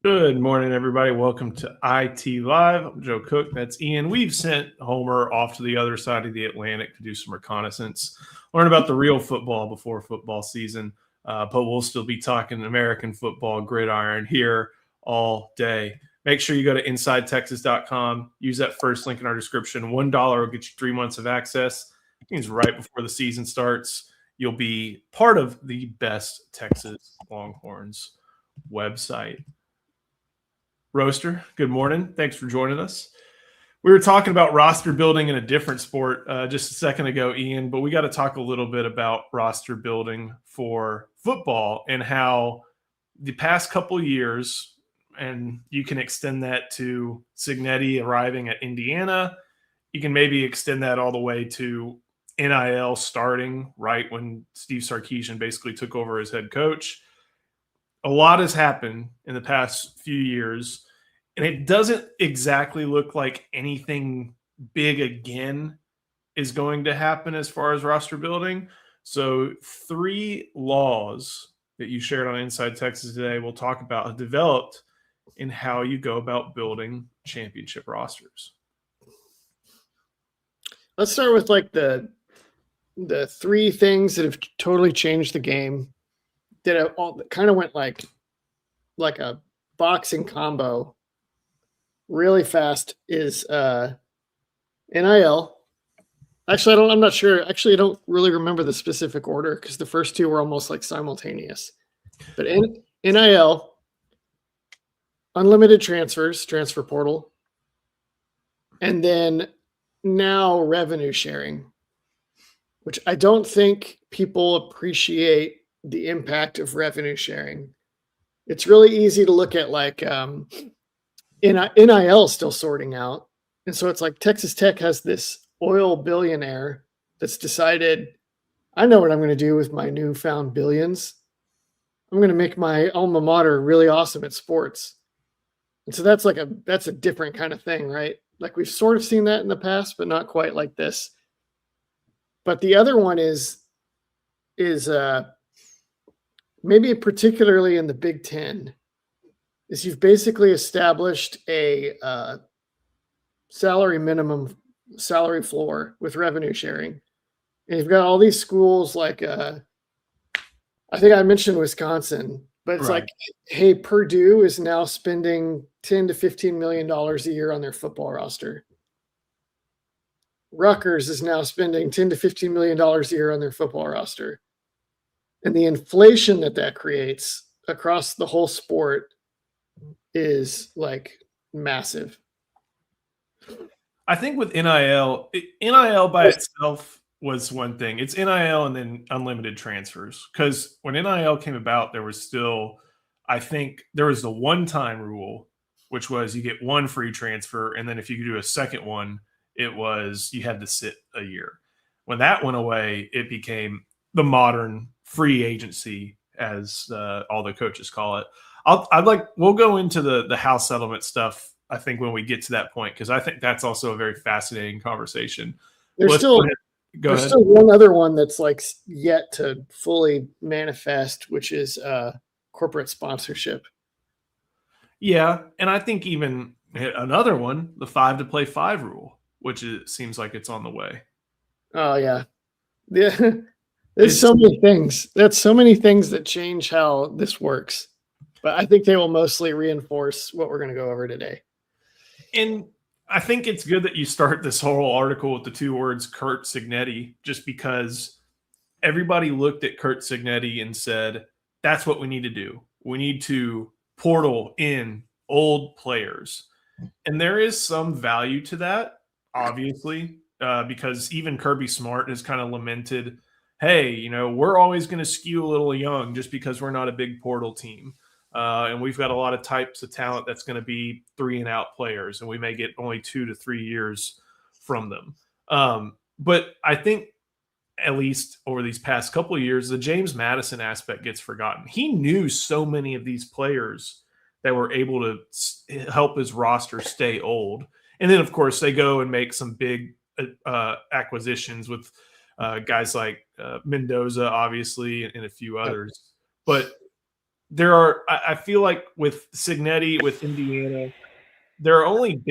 Good morning, everybody. Welcome to IT Live. I'm Joe Cook. That's Ian. We've sent Homer off to the other side of the Atlantic to do some reconnaissance, learn about the real football before football season. But we'll still be talking American football, gridiron here all day. Make sure you go to InsideTexas.com. Use that first link in our description. $1 will get you 3 months of access. It means right before the season starts, you'll be part of the best Texas Longhorns website. Roaster, good morning. Thanks for joining us. We were talking about roster building in a different sport just a second ago, Ian, but we got to talk a little bit about roster building for football and how the past couple years, and you can extend that to Cignetti arriving at Indiana. You can maybe extend that all the way to NIL starting right when Steve Sarkisian basically took over as head coach. A lot has happened in the past few years, and it doesn't exactly look like anything big again is going to happen as far as roster building. So 3 laws that you shared on Inside Texas today we'll talk about have developed in how you go about building championship rosters. Let's start with like the 3 things that have totally changed the game. That all kind of went like a boxing combo really fast is NIL. Actually, I'm not sure. Actually, I don't really remember the specific order because the first 2 were almost like simultaneous. But NIL, unlimited transfers, transfer portal, and then now revenue sharing, which I don't think people appreciate the impact of revenue sharing. It's really easy to look at like NIL still sorting out. And so it's like Texas Tech has this oil billionaire that's decided, I know what I'm going to do with my newfound billions. I'm going to make my alma mater really awesome at sports. And so that's a different kind of thing, right? Like we've sort of seen that in the past, but not quite like this. But the other one is maybe particularly in the Big Ten, is you've basically established a salary minimum, salary floor with revenue sharing. And you've got all these schools like, I think I mentioned Wisconsin, but it's like, hey, Purdue is now spending $10 to $15 million a year on their football roster. Rutgers is now spending $10 to $15 million a year on their football roster. And the inflation that creates across the whole sport is like massive. I think with NIL by itself was one thing. It's NIL and then unlimited transfers. Because when NIL came about, there was still, I think there was the one-time rule, which was you get 1 free transfer. And then if you could do a second one, it was you had to sit a year. When that went away, it became the modern free agency, as all the coaches call it. We'll go into the house settlement stuff, I think, when we get to that point, because I think that's also a very fascinating conversation. There's still one other one that's like yet to fully manifest, which is corporate sponsorship. Yeah, and I think even another one, the 5 to play 5 rule, which seems like it's on the way. Oh yeah. There's so many things. That's so many things that change how this works. But I think they will mostly reinforce what we're going to go over today. And I think it's good that you start this whole article with the 2 words Curt Cignetti, just because everybody looked at Curt Cignetti and said, that's what we need to do. We need to portal in old players. And there is some value to that, obviously, because even Kirby Smart has kind of lamented, hey, we're always going to skew a little young just because we're not a big portal team. And we've got a lot of types of talent that's going to be 3-and-out players, and we may get only 2 to 3 years from them. But I think at least over these past couple of years, the James Madison aspect gets forgotten. He knew so many of these players that were able to help his roster stay old. And then, of course, they go and make some big acquisitions with guys like Mendoza, obviously, and a few others. But I feel like with Cignetti, with Indiana, there are only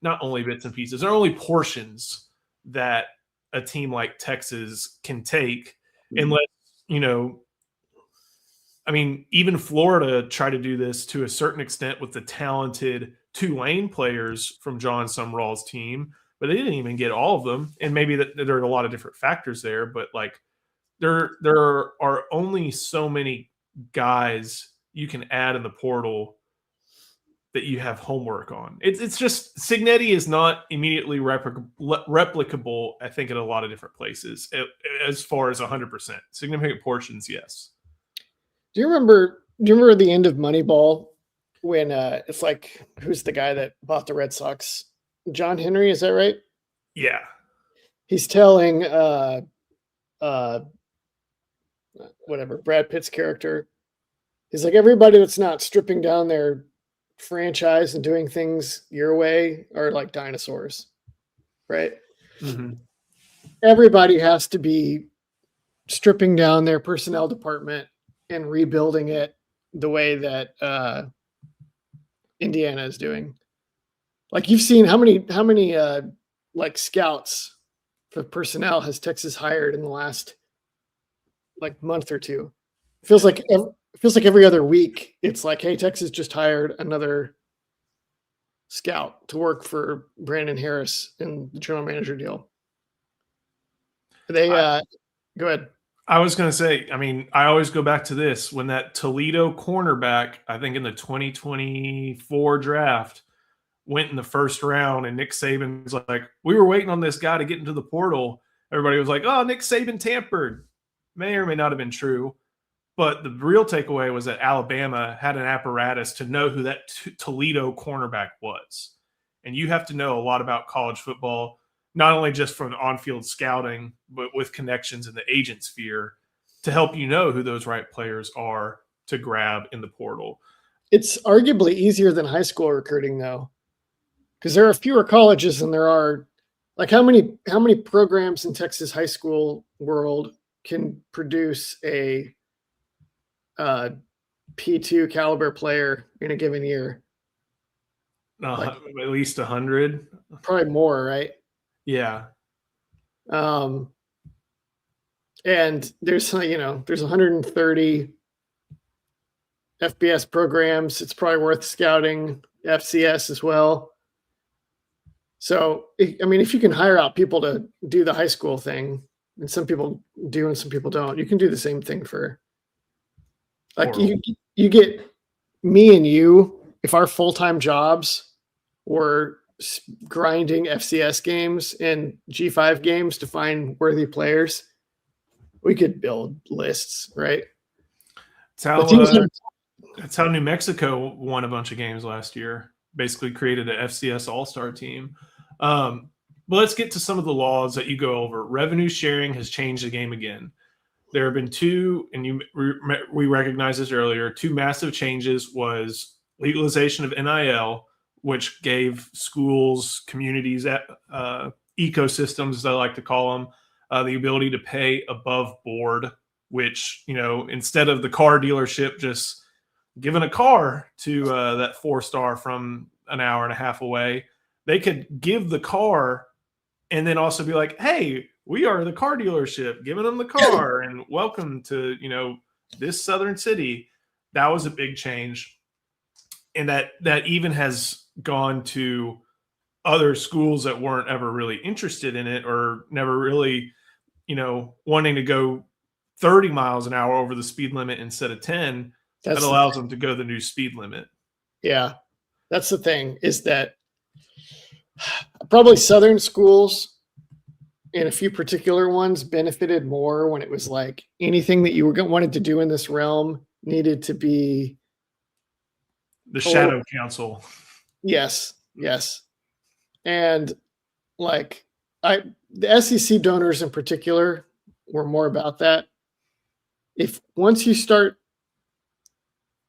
not only bits and pieces, there are only portions that a team like Texas can take, unless, you know, I mean, even Florida tried to do this to a certain extent with the talented Tulane players from John Sumrall's team, but they didn't even get all of them. And maybe there are a lot of different factors there, but like there are only so many guys you can add in the portal that you have homework on. It's just Cignetti is not immediately replicable, I think, in a lot of different places as far as 100%. Significant portions, yes. Do you remember the end of Moneyball when it's like, who's the guy that bought the Red Sox? John Henry, is that right? Yeah. He's telling whatever, Brad Pitt's character. He's like, everybody that's not stripping down their franchise and doing things your way are like dinosaurs, right? Mm-hmm. Everybody has to be stripping down their personnel department and rebuilding it the way that Indiana is doing. Like, you've seen how many like scouts for personnel has Texas hired in the last like month or two? It feels like every other week it's like, hey, Texas just hired another scout to work for Brandon Harris in the general manager deal. They go ahead. I was going to say, I mean, I always go back to this when that Toledo cornerback, I think in the 2024 draft, went in the first round, and Nick Saban's like, we were waiting on this guy to get into the portal. Everybody was like, oh, Nick Saban tampered. May or may not have been true. But the real takeaway was that Alabama had an apparatus to know who that Toledo cornerback was. And you have to know a lot about college football, not only just from on-field scouting, but with connections in the agent sphere to help you know who those right players are to grab in the portal. It's arguably easier than high school recruiting, though, because there are fewer colleges than there are. Like, how many programs in Texas high school world can produce a P2 caliber player in a given year? At least 100, probably more, right? Yeah. And there's 130 FBS programs. It's probably worth scouting FCS as well. So, I mean, if you can hire out people to do the high school thing, and some people do and some people don't, you can do the same thing for, like, you get me and you, if our full-time jobs were grinding FCS games and G5 games to find worthy players, we could build lists, right? That's how New Mexico won a bunch of games last year. Basically created an FCS all-star team. But let's get to some of the laws that you go over. Revenue sharing has changed the game again. There have been two, and we recognized this earlier, two massive changes was legalization of NIL, which gave schools, communities, ecosystems, as I like to call them, the ability to pay above board, which, instead of the car dealership just giving a car to that 4-star from an hour and a half away, they could give the car and then also be like, hey, we are the car dealership, giving them the car and welcome to, this southern city. That was a big change. And that even has gone to other schools that weren't ever really interested in it or never really, wanting to go 30 miles an hour over the speed limit instead of 10. That allows them to go the new speed limit. Yeah. That's the thing, is that probably southern schools and a few particular ones benefited more when it was like anything that you wanted to do in this realm needed to be the shadow council. Yes. And like the SEC donors in particular were more about that. If once you start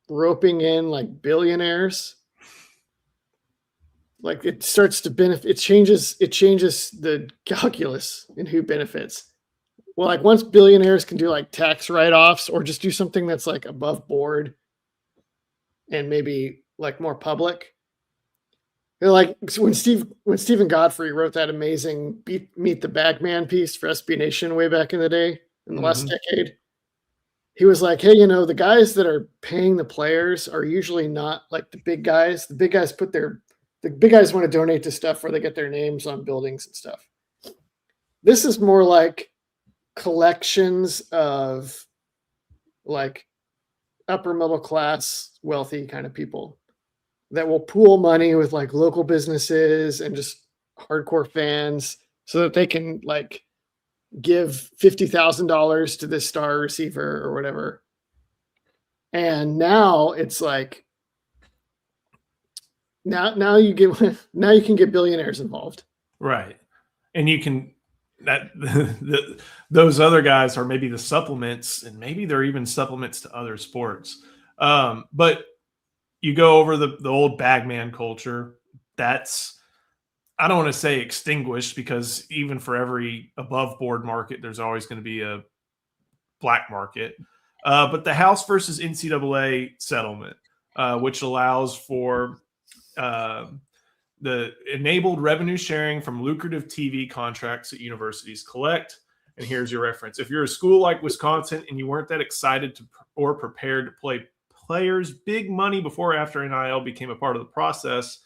roping in like billionaires, like it starts to benefit, it changes the calculus in who benefits. Well, like once billionaires can do like tax write-offs or just do something that's like above board and maybe like more public. Like when Stephen Godfrey wrote that amazing Meet the Bagman piece for SB Nation way back in the day, in the last decade, he was like, hey, the guys that are paying the players are usually not like the big guys. The big guys the big guys want to donate to stuff where they get their names on buildings and stuff. This is more like collections of like upper middle class, wealthy kind of people that will pool money with like local businesses and just hardcore fans so that they can like give $50,000 to this star receiver or whatever. And now it's like, now you can get billionaires involved. Right. And you can, those other guys are maybe the supplements, and maybe they're even supplements to other sports. But you go over the old bagman culture. That's, I don't want to say extinguished, because even for every above board market, there's always going to be a black market. But the House versus NCAA settlement, which allows for the enabled revenue sharing from lucrative TV contracts that universities collect. And here's your reference. If you're a school like Wisconsin and you weren't that excited or prepared to play players big money before or after NIL became a part of the process,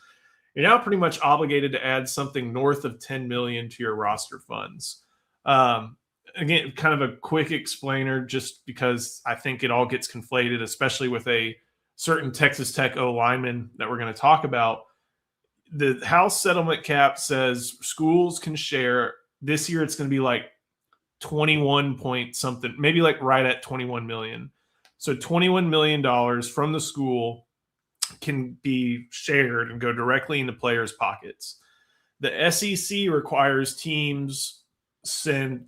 you're now pretty much obligated to add something north of $10 million to your roster funds. Again, kind of a quick explainer, just because I think it all gets conflated, especially with a certain Texas Tech O lineman that we're going to talk about. The House settlement cap says schools can share. This year it's going to be like 21 point something, maybe like right at 21 million. So $21 million from the school can be shared and go directly into players' pockets. The SEC requires teams send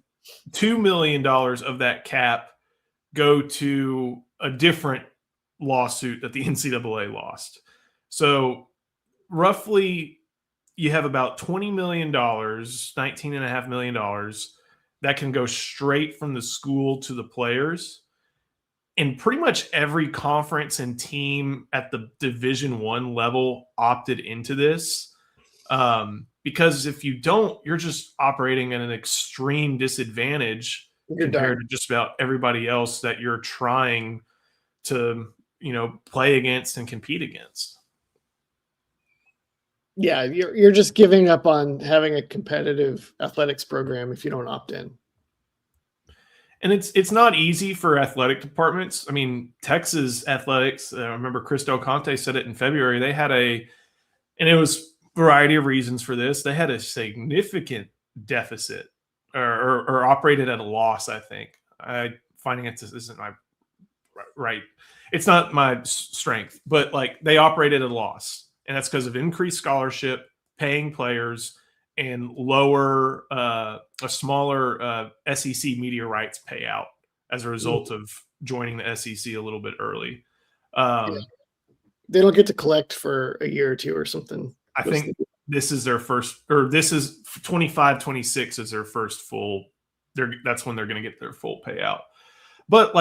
$2 million of that cap go to a different lawsuit that the NCAA lost. So roughly you have about $20 million, $19.5 million that can go straight from the school to the players. And pretty much every conference and team at the Division I level opted into this. Because if you don't, you're just operating at an extreme disadvantage compared to just about everybody else that you're trying to, play against and compete against. Yeah, you're just giving up on having a competitive athletics program if you don't opt in. And it's not easy for athletic departments. I mean, Texas athletics, I remember Chris Del Conte said it in February, they had and it was a variety of reasons for this. They had a significant deficit or operated at a loss, I think. Finances isn't my right. It's not my strength, but like they operated at a loss. And that's because of increased scholarship, paying players, and a smaller SEC media rights payout as a result of joining the SEC a little bit early. They don't get to collect for a year or two or something. I think this is their first, or this is 25-26 is their first full. That's when they're going to get their full payout. But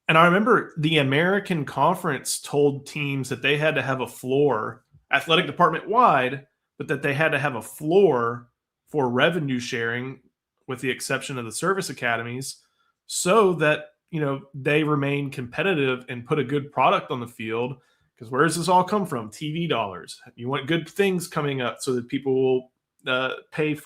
and I remember the American Conference told teams that they had to have a floor, athletic department wide, but that they had to have a floor for revenue sharing, with the exception of the service academies, so that, they remain competitive and put a good product on the field. Because where does this all come from? TV dollars. You want good things coming up so that people will pay a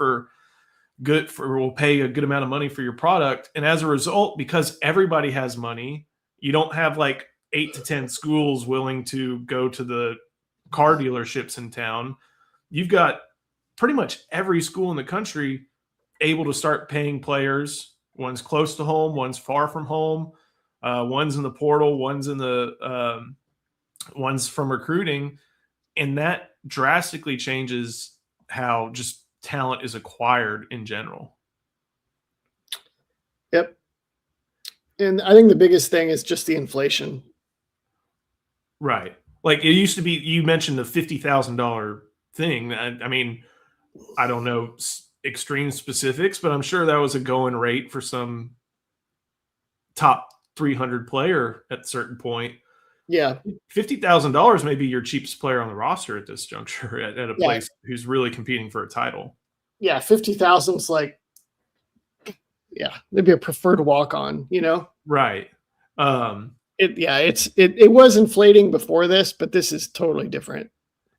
good amount of money for your product. And as a result, because everybody has money, you don't have like 8 to 10 schools willing to go to the car dealerships in town. You've got pretty much every school in the country able to start paying players. One's close to home, one's far from home, one's in the portal, one's from recruiting. And that drastically changes how just talent is acquired in general. Yep. And I think the biggest thing is just the inflation. Right. Like it used to be, you mentioned the $50,000 thing. I mean, I don't know extreme specifics, but I'm sure that was a going rate for some top 300 player at a certain point. Yeah. $50,000 may be your cheapest player on the roster at this juncture at a Yeah. place who's really competing for a title. Yeah. 50,000 is like, yeah, maybe a preferred walk on, you know? Right. It was inflating before this, but this is totally different.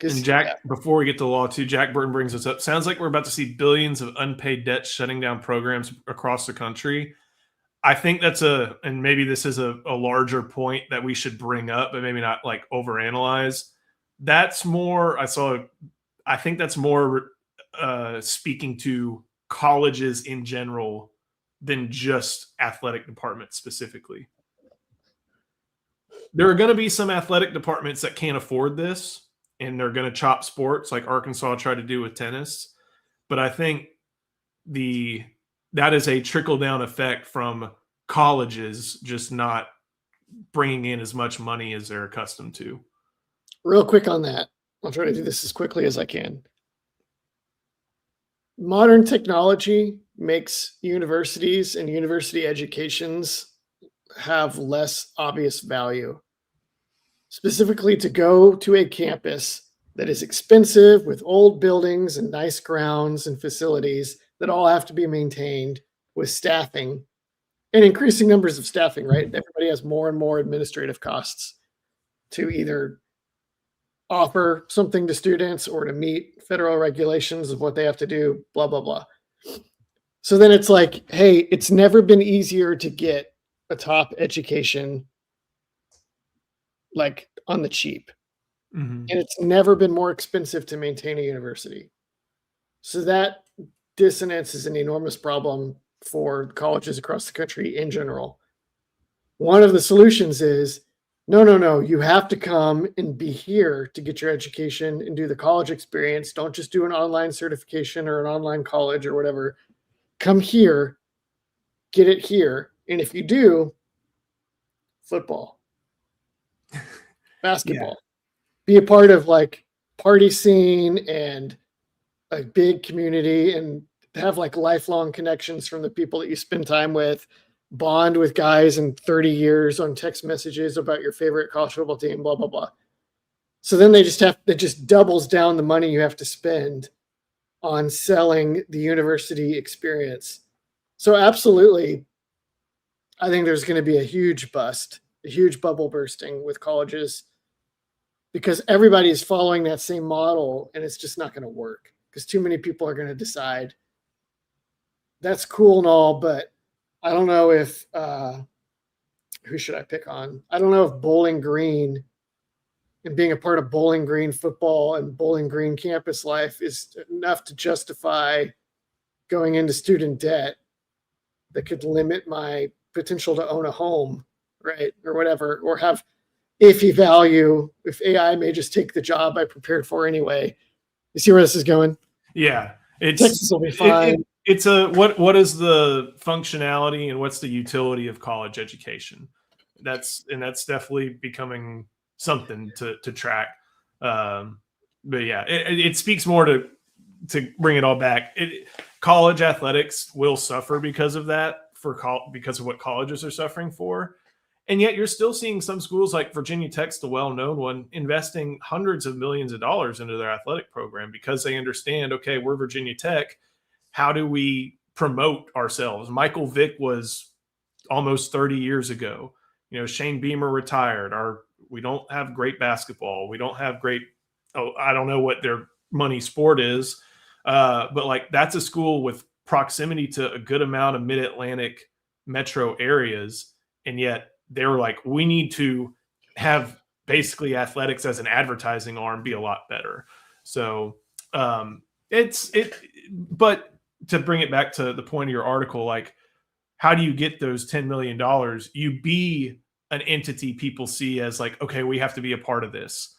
And Jack, before we get to the law too, Jack Burton brings us up. Sounds like we're about to see billions of unpaid debt shutting down programs across the country. I think and maybe this is a larger point that we should bring up, but maybe not like overanalyze. I think that's more speaking to colleges in general than just athletic departments specifically. There are going to be some athletic departments that can't afford this, and they're going to chop sports like Arkansas tried to do with tennis. But I think that is a trickle-down effect from colleges just not bringing in as much money as they're accustomed to. Real quick on that. I'll try to do this as quickly as I can. Modern technology makes universities and university educations have less obvious value. Specifically, to go to a campus that is expensive with old buildings and nice grounds and facilities that all have to be maintained with staffing and increasing numbers of staffing, right? Everybody has more and more administrative costs to either offer something to students or to meet federal regulations of what they have to do, blah, blah, blah. So then it's like, hey, it's never been easier to get a top education like on the cheap. Mm-hmm. And it's never been more expensive to maintain a university. So that dissonance is an enormous problem for colleges across the country in general. One of the solutions is, no, you have to come and be here to get your education and do the college experience. Don't just do an online certification or an online college or whatever. Come here, get it here. And if you do, football, basketball, be a part of like party scene and a big community and have like lifelong connections from the people that you spend time with, bond with guys in 30 years on text messages about your favorite college football team, blah, blah, blah. So then it just doubles down the money you have to spend on selling the university experience. So absolutely, I think there's going to be a huge bust, a huge bubble bursting with colleges because everybody is following that same model and it's just not going to work because too many people are going to decide that's cool and all, but I don't know if who should I pick on? I don't know if Bowling Green and being a part of Bowling Green football and Bowling Green campus life is enough to justify going into student debt that could limit my potential to own a home, right? Or whatever, or have iffy value if AI may just take the job I prepared for anyway. You see where this is going? Yeah. Texas will be fine. It's what is the functionality and what's the utility of college education? That's definitely becoming something to track. But yeah, it speaks more to bring it all back. College athletics will suffer because of that, because of what colleges are suffering for. And yet you're still seeing some schools like Virginia Tech's the well-known one investing hundreds of millions of dollars into their athletic program because they understand, okay, we're Virginia Tech. How do we promote ourselves? Michael Vick was almost 30 years ago. Shane Beamer retired. We don't have great basketball. We don't have great, I don't know what their money sport is. But like that's a school with proximity to a good amount of mid-Atlantic metro areas. And yet they were like, we need to have basically athletics as an advertising arm be a lot better. So but to bring it back to the point of your article, like how do you get those $10 million? You be an entity people see as like, okay, we have to be a part of this.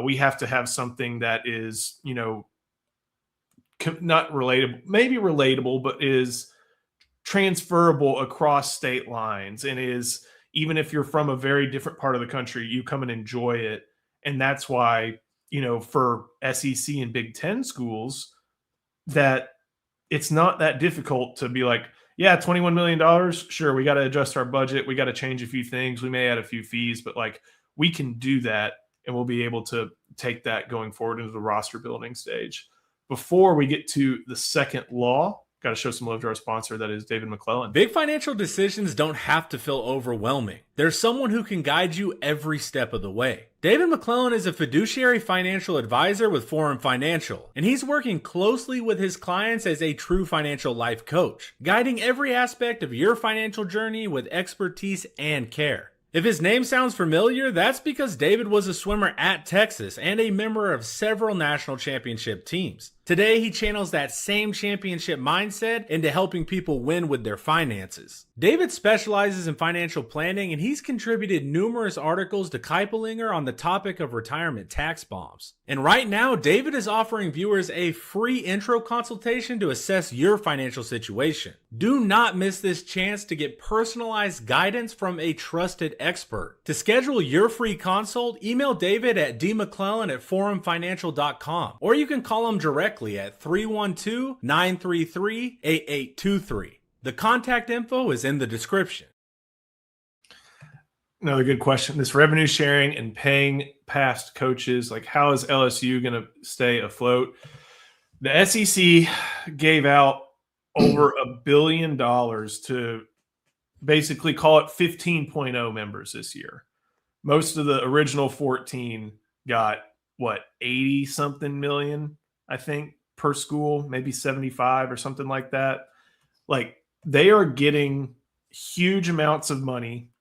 We have to have something that is, not relatable, maybe relatable, but is transferable across state lines and is, even if you're from a very different part of the country, you come and enjoy it. And that's why, for SEC and Big Ten schools, that it's not that difficult to be like, yeah, $21 million. Sure. We got to adjust our budget. We got to change a few things. We may add a few fees, but like we can do that, and we'll be able to take that going forward into the roster building stage. Before we get to the second law, got to show some love to our sponsor, that is David McClellan. Big financial decisions don't have to feel overwhelming. There's someone who can guide you every step of the way. David McClellan is a fiduciary financial advisor with Forum Financial, and he's working closely with his clients as a true financial life coach, guiding every aspect of your financial journey with expertise and care. If his name sounds familiar, that's because David was a swimmer at Texas and a member of several national championship teams. Today, he channels that same championship mindset into helping people win with their finances. David specializes in financial planning, and he's contributed numerous articles to Kiplinger on the topic of retirement tax bombs. And right now, David is offering viewers a free intro consultation to assess your financial situation. Do not miss this chance to get personalized guidance from a trusted expert. To schedule your free consult, email David at dmcclellan@forumfinancial.com, or you can call him directly at 312-933-8823. The contact info is in the description. Another good question. This revenue sharing and paying past coaches, like how is LSU going to stay afloat? The SEC gave out over $1 billion to basically call it 15.0 members this year. Most of the original 14 got, 80 something million, I think, per school, maybe 75 or something like that. Like, they are getting huge amounts of money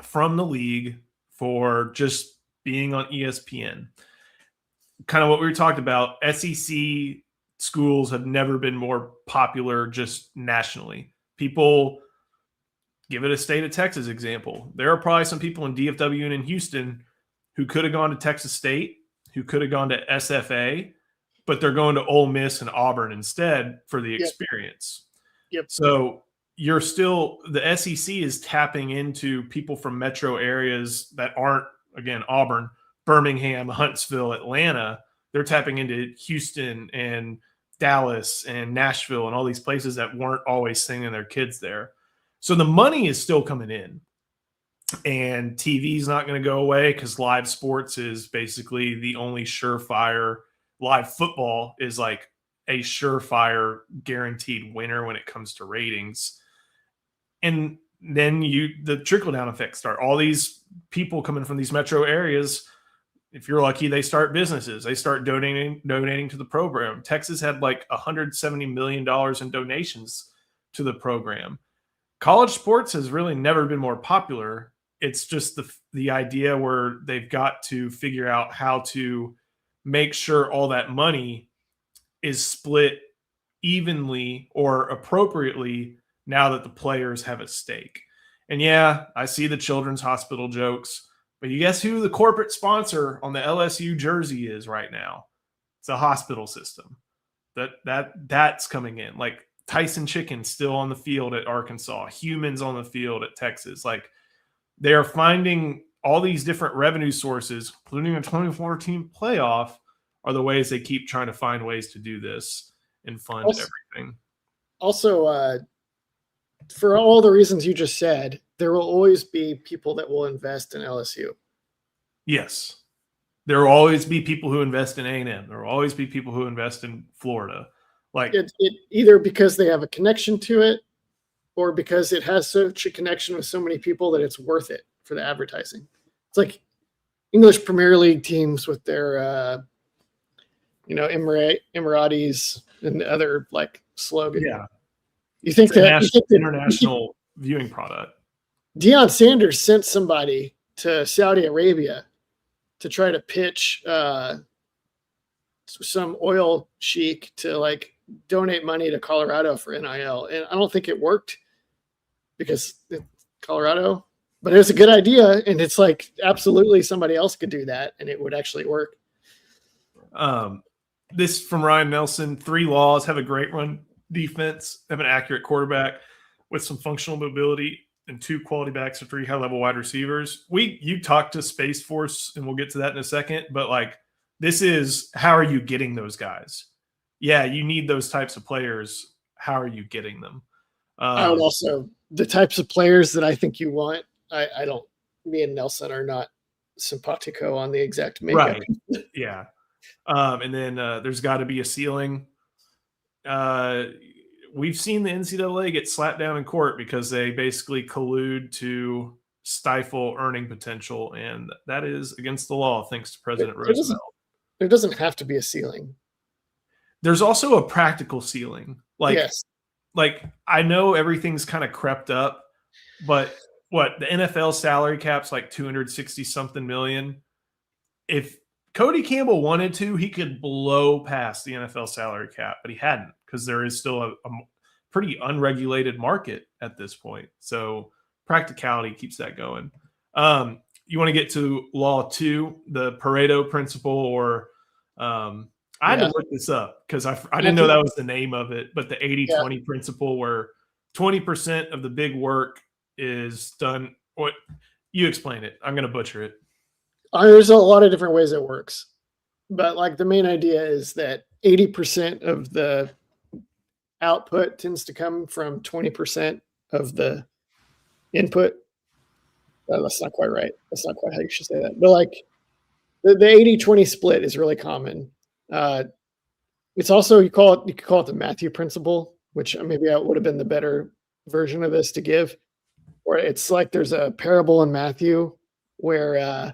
from the league for just being on ESPN. Kind of what we were talking about, SEC schools have never been more popular just nationally. People, give it a state of Texas example. There are probably some people in DFW and in Houston who could have gone to Texas State, who could have gone to SFA, but they're going to Ole Miss and Auburn instead for the experience. Yep. So you're still, the SEC is tapping into people from metro areas that aren't, again, Auburn, Birmingham, Huntsville, Atlanta. They're tapping into Houston and Dallas and Nashville and all these places that weren't always sending their kids there. So the money is still coming in, and TV is not going to go away because live sports is basically the only surefire. Live football is like a surefire guaranteed winner when it comes to ratings. And then the trickle-down effects start. All these people coming from these metro areas, if you're lucky, they start businesses. They start donating to the program. Texas had like $170 million in donations to the program. College sports has really never been more popular. It's just the idea where they've got to figure out how to make sure all that money is split evenly or appropriately now that the players have a stake. And yeah, I see the children's hospital jokes, but you guess who the corporate sponsor on the LSU jersey is right now? It's a hospital system. That's coming in. Like Tyson Chicken still on the field at Arkansas, Humans on the field at Texas. Like, they are finding all these different revenue sources, including a 2014 playoff, are the ways they keep trying to find ways to do this and fund everything. Also, for all the reasons you just said, there will always be people that will invest in LSU. Yes. There will always be people who invest in A&M. There will always be people who invest in Florida. Like it either because they have a connection to it, or because it has such a connection with so many people that it's worth it for the advertising. It's like English Premier League teams with their, Emiratis and the other like slogan. Yeah. You think that international viewing product. Deion Sanders sent somebody to Saudi Arabia to try to pitch some oil sheik to like donate money to Colorado for NIL. And I don't think it worked because Colorado, but it was a good idea. And it's like, absolutely somebody else could do that and it would actually work. This from Ryan Nelson: 3 laws: have a great run defense, have an accurate quarterback with some functional mobility, and 2 quality backs or 3 high-level wide receivers. You talked to Space Force, and we'll get to that in a second, but like, this is, how are you getting those guys? Yeah, you need those types of players. How are you getting them? I would also, the types of players that I think you want, me and Nelson are not simpatico on the exact makeup. Right. Yeah. And then there's got to be a ceiling. We've seen the NCAA get slapped down in court because they basically collude to stifle earning potential, and that is against the law, thanks to President Roosevelt. There doesn't have to be a ceiling. There's also a practical ceiling. Yes. Like I know everything's kind of crept up, but the NFL salary cap's like 260 something million. If Cody Campbell wanted to, he could blow past the NFL salary cap, but he hadn't because there is still a pretty unregulated market at this point. So practicality keeps that going. You want to get to law 2, the Pareto principle, or I had to look this up because I didn't know that was the name of it, but the 80-20 principle, where 20% of the big work is done. What you explain it? I'm going to butcher it. There's a lot of different ways it works, but like the main idea is that 80% of the output tends to come from 20% of the input. That's not quite right. That's not quite how you should say that. But like the 80-20 split is really common. It's also, you could call it the Matthew principle, which maybe would have been the better version of this to give, where it's like there's a parable in Matthew where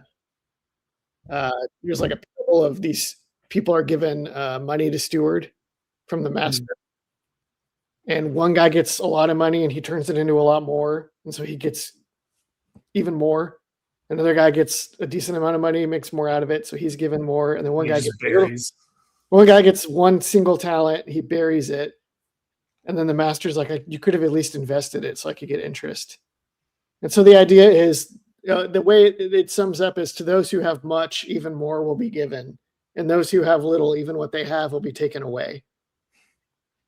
there's like a parable of these people are given money to steward from the master. And one guy gets a lot of money and he turns it into a lot more. And so he gets even more. Another guy gets a decent amount of money, makes more out of it. So he's given more. And then one guy gets one single talent. He buries it. And then the master's like, you could have at least invested it so I could get interest. And so the idea is, the way it sums up is, to those who have much, even more will be given. And those who have little, even what they have will be taken away.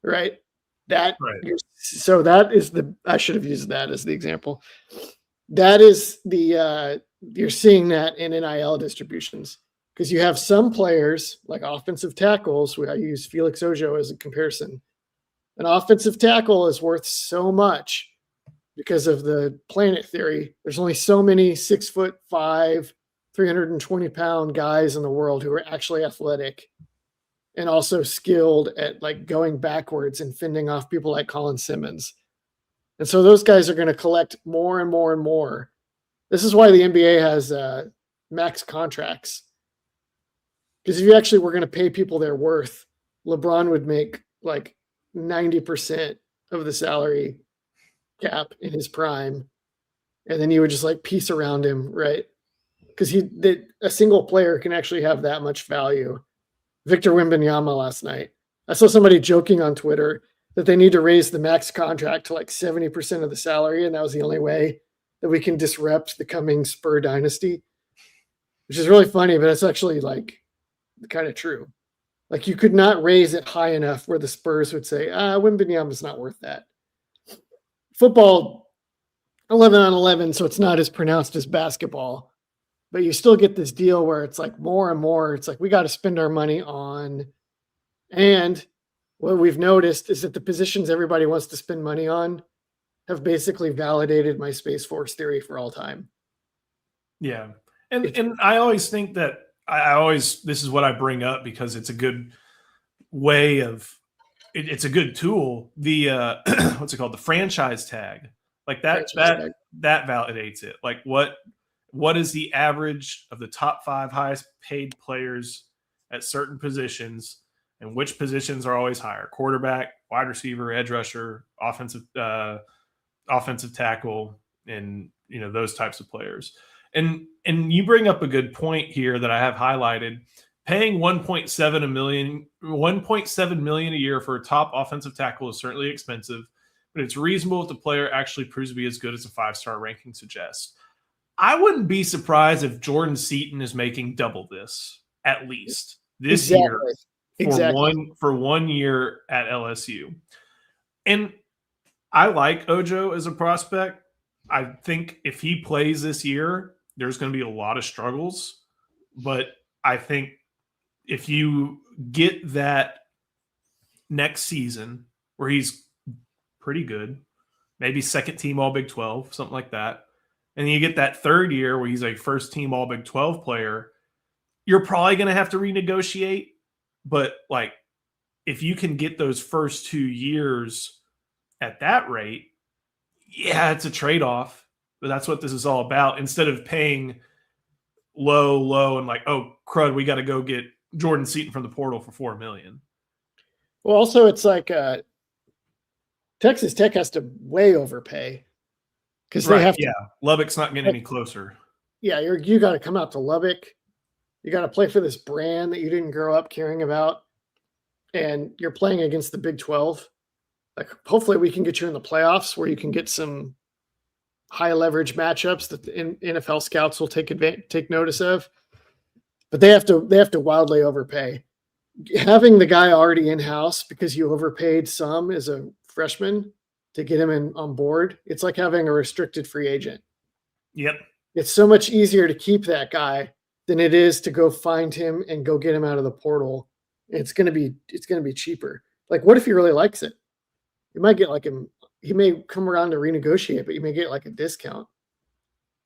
Right? So that is I should have used that as the example. That is you're seeing that in NIL distributions, because you have some players like offensive tackles. I use Felix Ojo as a comparison. An offensive tackle is worth so much because of the planet theory. There's only so many 6'5", 320-pound guys in the world who are actually athletic and also skilled at like going backwards and fending off people like Colin Simmons. And so those guys are going to collect more and more and more. This is why the NBA has max contracts. Because if you actually were going to pay people their worth, LeBron would make like 90% of the salary cap in his prime. And then you would just like piece around him, right? Because a single player can actually have that much value. Victor Wembanyama last night, I saw somebody joking on Twitter that they need to raise the max contract to like 70% of the salary, and that was the only way that we can disrupt the coming Spur dynasty, which is really funny, but it's actually like kind of true. Like you could not raise it high enough where the Spurs would say, Wembanyama's not worth that. Football, 11 on 11, so it's not as pronounced as basketball. But you still get this deal where it's like more and more, it's like we got to spend our money on. And what we've noticed is that the positions everybody wants to spend money on have basically validated my Space Force theory for all time. Yeah. And I always think that this is what I bring up because it's a good way of, it's a good tool. The, what's it called? The franchise tag. Like that validates it. Like what is the average of the top 5 highest paid players at certain positions, and which positions are always higher? Quarterback, wide receiver, edge rusher, offensive tackle, and those types of players. And you bring up a good point here that I have highlighted. Paying $1.7 million a year for a top offensive tackle is certainly expensive, but it's reasonable if the player actually proves to be as good as a 5-star ranking suggests. I wouldn't be surprised if Jordan Seaton is making double this at least this year for 1 year at LSU. And I like Ojo as a prospect. I think if he plays this year, there's going to be a lot of struggles. But I think if you get that next season where he's pretty good, maybe second team All Big 12, something like that, and you get that third year where he's a first team All Big 12 player, you're probably going to have to renegotiate. But like, if you can get those first 2 years at that rate, yeah, it's a trade-off. But that's what this is all about. Instead of paying low, and like, oh crud, we got to go get Jordan Seaton from the portal for $4 million. Well, also it's like Texas Tech has to way overpay because they have to. Yeah, Lubbock's not getting any closer. Yeah, you got to come out to Lubbock. You got to play for this brand that you didn't grow up caring about, and you're playing against the Big 12. Like, hopefully, we can get you in the playoffs where you can get some high leverage matchups that the NFL scouts will take notice of. But they have to wildly overpay. Having the guy already in house because you overpaid some as a freshman to get him on board, it's like having a restricted free agent. Yep. It's so much easier to keep that guy than it is to go find him and go get him out of the portal. It's going to be cheaper. Like, what if he really likes it? You might get like him. He may come around to renegotiate, but you may get like a discount.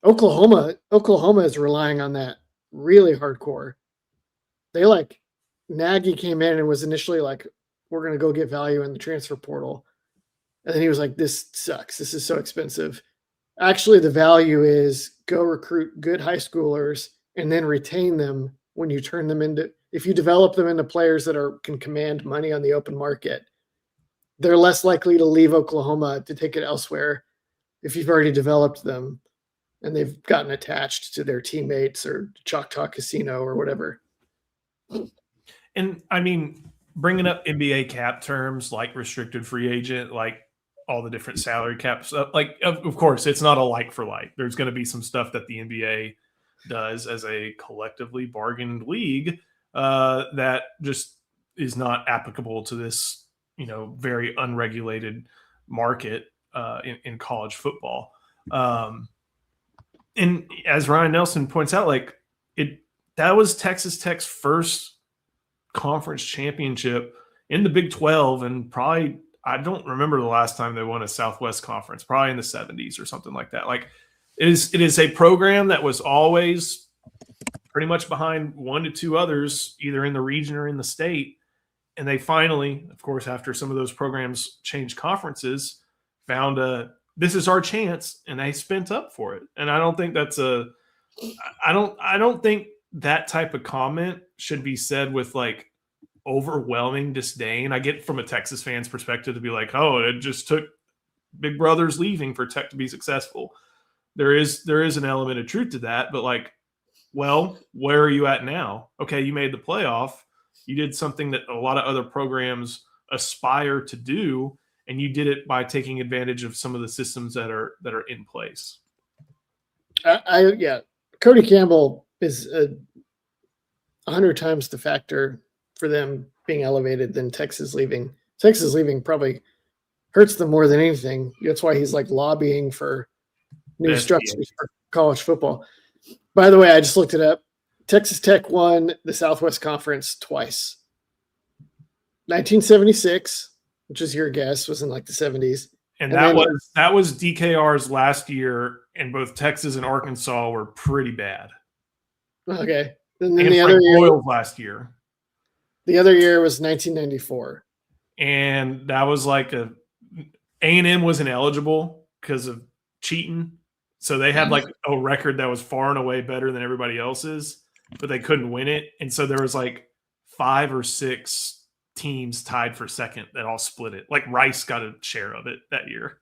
Oklahoma is relying on that really hardcore. They like Nagy came in and was initially like, we're going to go get value in the transfer portal. And then he was like, this sucks. This is so expensive. Actually, the value is go recruit good high schoolers and then retain them when you turn them into, if you develop them into players that can command money on the open market, they're less likely to leave Oklahoma to take it elsewhere if you've already developed them and they've gotten attached to their teammates or Choctaw Casino or whatever. And I mean, bringing up NBA cap terms like restricted free agent, like all the different salary caps, like of course it's not a like for like. There's going to be some stuff that the NBA does as a collectively bargained league that just is not applicable to this, very unregulated market in college football. And as Ryan Nelson points out, that was Texas Tech's first conference championship in the Big 12, and probably, I don't remember the last time they won a Southwest Conference, probably in the 70s or something like that. Like, it is a program that was always pretty much behind 1 to 2 others, either in the region or in the state. And they finally, of course, after some of those programs changed conferences, found this is our chance, and they spent up for it. And I don't think that's I don't think that type of comment should be said with like overwhelming disdain. I get from a Texas fan's perspective to be like, oh, it just took Big Brother's leaving for Tech to be successful. There is an element of truth to that, but like, well, where are you at now? Okay, you made the playoff. You did something that a lot of other programs aspire to do, and you did it by taking advantage of some of the systems that are in place. Cody Campbell is 100 times the factor for them being elevated than Texas leaving. Texas leaving probably hurts them more than anything. That's why he's like lobbying for new structures for college football. By the way, I just looked it up. Texas Tech won the Southwest Conference twice. 1976, which is your guess, was in like the 70s. And that was DKR's last year, and both Texas and Arkansas were pretty bad. Okay. And then and the other year, last year. The other year was 1994. And that was like A&M wasn't eligible because of cheating. So they had like a record that was far and away better than everybody else's, but they couldn't win it. And so there was like 5 or 6 teams tied for second that all split it. Like Rice got a share of it that year.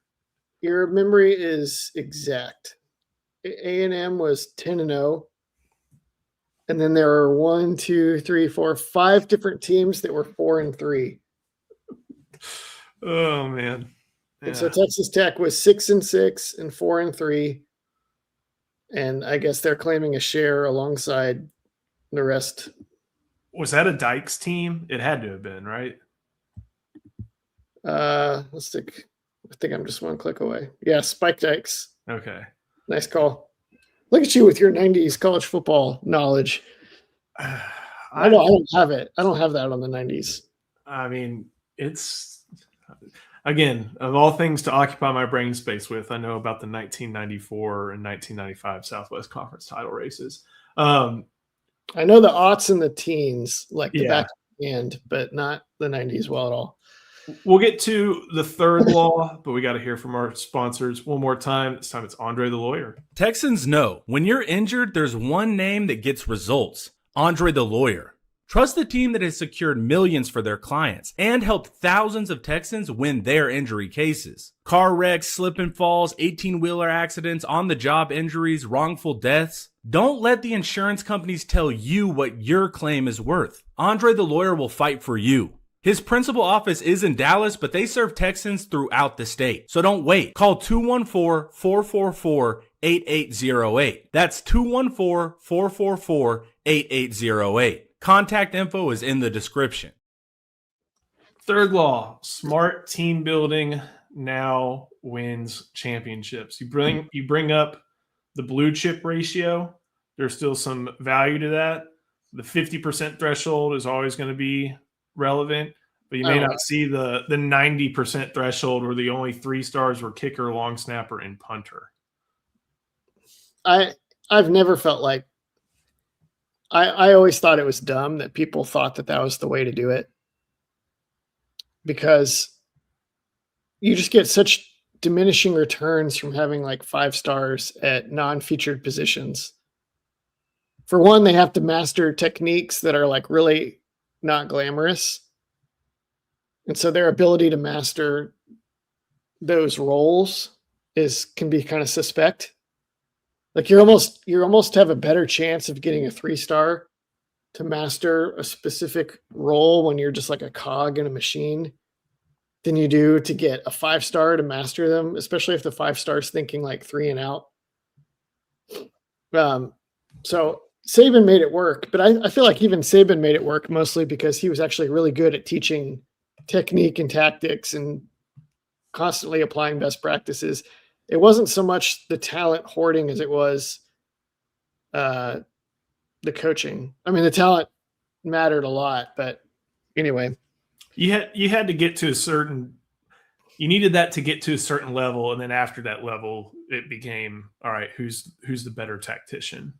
Your memory is exact. A&M was 10-0. And then there were 1, 2, 3, 4, 5 different teams that were 4-3. Oh man. Yeah. And so Texas Tech was 6-6 and 4-3. And I guess they're claiming a share alongside the rest. Was that a Dykes team? It had to have been, right? Let's think. I think I'm just one click away. Yeah, Spike Dykes. Okay. Nice call. Look at you with your 90s college football knowledge. I don't have it. I don't have that on the 90s. I mean, again, of all things to occupy my brain space with, I know about the 1994 and 1995 Southwest Conference title races. I know the aughts and the teens, like the Yeah. back end, but not the 90s well at all. We'll get to the third law, but we got to hear from our sponsors one more time. This time it's Andre the Lawyer. Texans know when you're injured, there's one name that gets results: Andre the Lawyer. Trust the team that has secured millions for their clients and helped thousands of Texans win their injury cases. Car wrecks, slip and falls, 18-wheeler accidents, on-the-job injuries, wrongful deaths. Don't let the insurance companies tell you what your claim is worth. Andre the Lawyer will fight for you. His principal office is in Dallas, but they serve Texans throughout the state. So don't wait. Call 214-444-8808. That's 214-444-8808. Contact info is in the description. Third law, smart team building now wins championships. You bring up the blue chip ratio. There's still some value to that. The 50% threshold is always going to be relevant, but you may not see the 90% threshold where the only 3 stars were kicker, long snapper, and punter. I've never felt like I always thought it was dumb that people thought that was the way to do it, because you just get such diminishing returns from having like 5 stars at non-featured positions. For one, they have to master techniques that are like really not glamorous. And so their ability to master those roles can be kind of suspect. Like you almost have a better chance of getting a 3-star to master a specific role when you're just like a cog in a machine than you do to get a 5-star to master them, especially if the 5-star is thinking like 3 and out. So Saban made it work, but I feel like even Saban made it work mostly because he was actually really good at teaching technique and tactics and constantly applying best practices. It wasn't so much the talent hoarding as it was the coaching. I mean, the talent mattered a lot, but anyway. You had to get to you needed that to get to a certain level, and then after that level, it became, all right, who's the better tactician?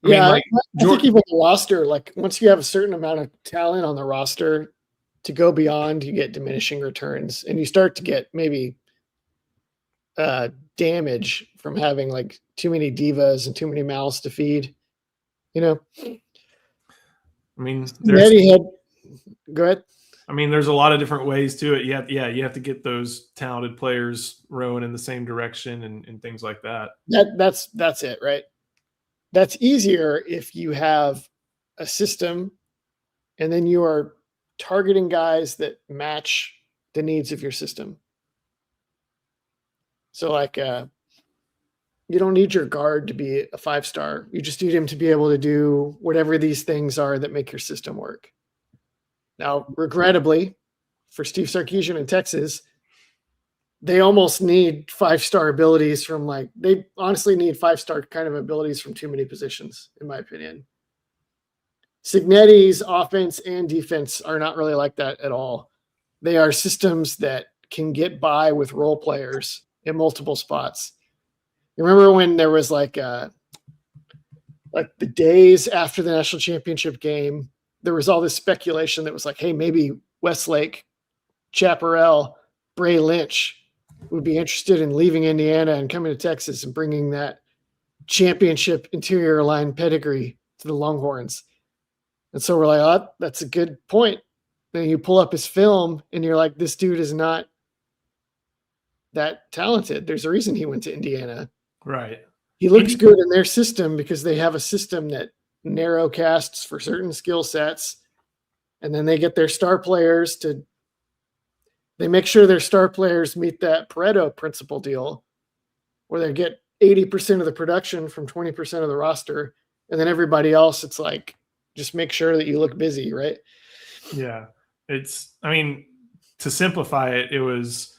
I think even the roster, like once you have a certain amount of talent on the roster, to go beyond, you get diminishing returns, and you start to get maybe damage from having like too many divas and too many mouths to feed. You know, I mean, go ahead. I mean, there's a lot of different ways to it. You have to get those talented players rowing in the same direction and things like that. That's it, right? That's easier if you have a system and then you are targeting guys that match the needs of your system. So like you don't need your guard to be a 5-star. You just need him to be able to do whatever these things are that make your system work. Now, regrettably, for Steve Sarkisian in Texas, they almost need 5-star abilities they honestly need 5-star kind of abilities from too many positions, in my opinion. Signetti's offense and defense are not really like that at all. They are systems that can get by with role players in multiple spots. You remember when there was like the days after the national championship game, there was all this speculation that was like, hey, maybe Westlake, Chaparral, Bray Lynch would be interested in leaving Indiana and coming to Texas and bringing that championship interior line pedigree to the Longhorns. And so we're like, oh, that's a good point. Then you pull up his film and you're like, this dude is not that talented. There's a reason he went to Indiana. Right. He looks good in their system because they have a system that narrow casts for certain skill sets. And then they get their star players they make sure their star players meet that Pareto principle deal where they get 80% of the production from 20% of the roster. And then everybody else, it's like, just make sure that you look busy, right? Yeah. To simplify it, it was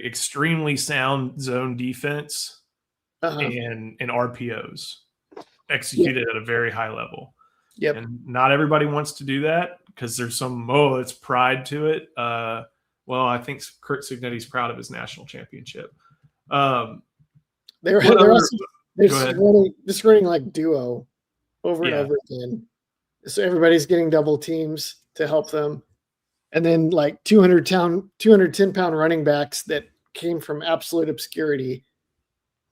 extremely sound zone defense and RPOs executed at a very high level. Yep. And not everybody wants to do that because there's it's pride to it. Well, I think Kurt Signetti's proud of his national championship. They're just running like duo over and over again. So everybody's getting double teams to help them. And then like 210-pound running backs that came from absolute obscurity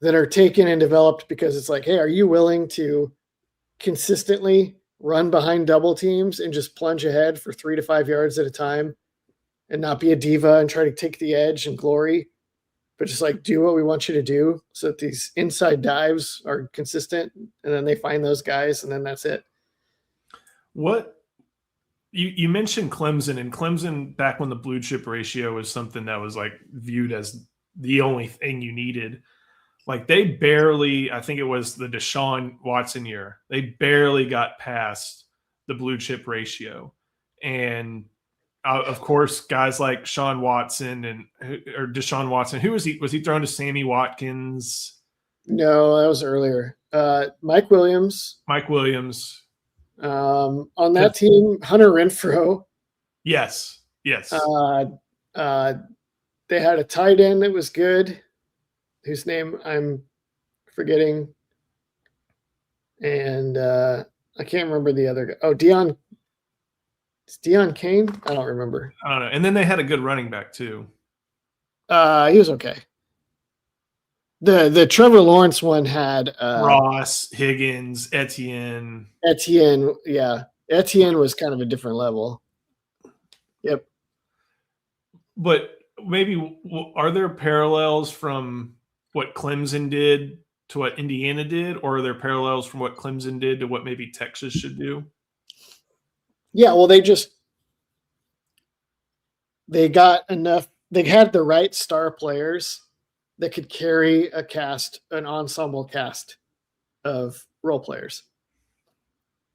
that are taken and developed because it's like, hey, are you willing to consistently run behind double teams and just plunge ahead for 3 to 5 yards at a time and not be a diva and try to take the edge and glory, but just like do what we want you to do so that these inside dives are consistent, and then they find those guys, and then that's it. What you mentioned Clemson, and Clemson back when the blue chip ratio was something that was like viewed as the only thing you needed. Like they barely, I think it was the Deshaun Watson year, they barely got past the blue chip ratio. And of course, guys like Deshaun Watson, who was he? Was he thrown to Sammy Watkins? No, that was earlier. Mike Williams. On that team, Hunter Renfrow. Yes. They had a tight end that was good, whose name I'm forgetting. And I can't remember the other guy. Oh, Deion Kane? I don't remember. I don't know. And then they had a good running back too. He was okay. The Trevor Lawrence one had Ross, Higgins, Etienne. Yeah. Etienne was kind of a different level. Yep. But maybe are there parallels from what Clemson did to what Indiana did, or are there parallels from what Clemson did to what maybe Texas should do? Yeah, well, they got enough. They had the right star players that could carry an ensemble cast of role players.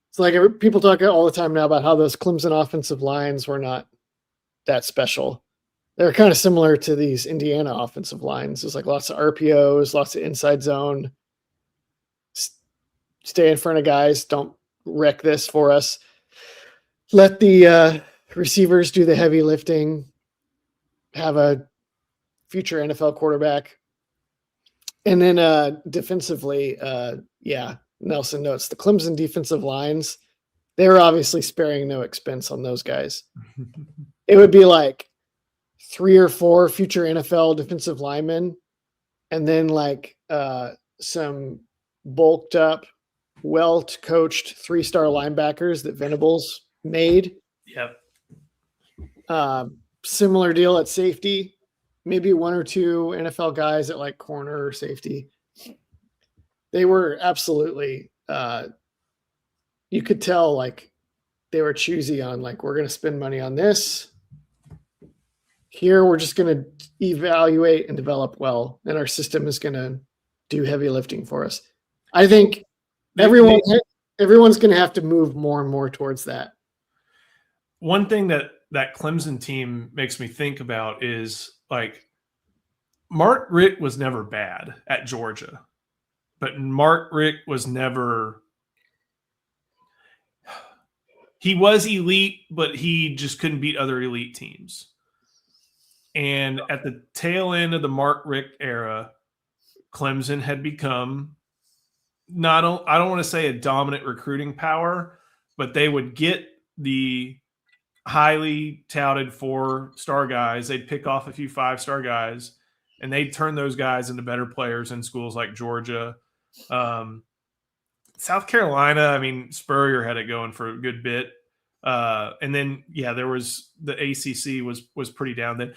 It's like people talk all the time now about how those Clemson offensive lines were not that special. They're kind of similar to these Indiana offensive lines. There's like lots of RPOs, lots of inside zone. Stay in front of guys. Don't wreck this for us. Let the receivers do the heavy lifting. Have a future NFL quarterback. And then defensively, Nelson notes the Clemson defensive lines, they're obviously sparing no expense on those guys. It would be like 3 or 4 future NFL defensive linemen, and then like some bulked up, well-coached 3-star linebackers that Venables made. Yep. Similar deal at safety. Maybe 1 or 2 NFL guys at like corner or safety. They were absolutely, you could tell like they were choosy on like, we're going to spend money on this. Here, we're just going to evaluate and develop well, and our system is going to do heavy lifting for us. I think everyone's going to have to move more and more towards that. One thing that Clemson team makes me think about is like Mark Richt was never bad at Georgia, but Mark Richt was never – he was elite, but he just couldn't beat other elite teams. And at the tail end of the Mark Richt era, Clemson had become I don't want to say a dominant recruiting power, but they would get the highly touted 4-star guys. They'd pick off a few 5-star guys, and they'd turn those guys into better players in schools like Georgia. South Carolina, I mean, Spurrier had it going for a good bit. And then, there was the ACC was pretty down then.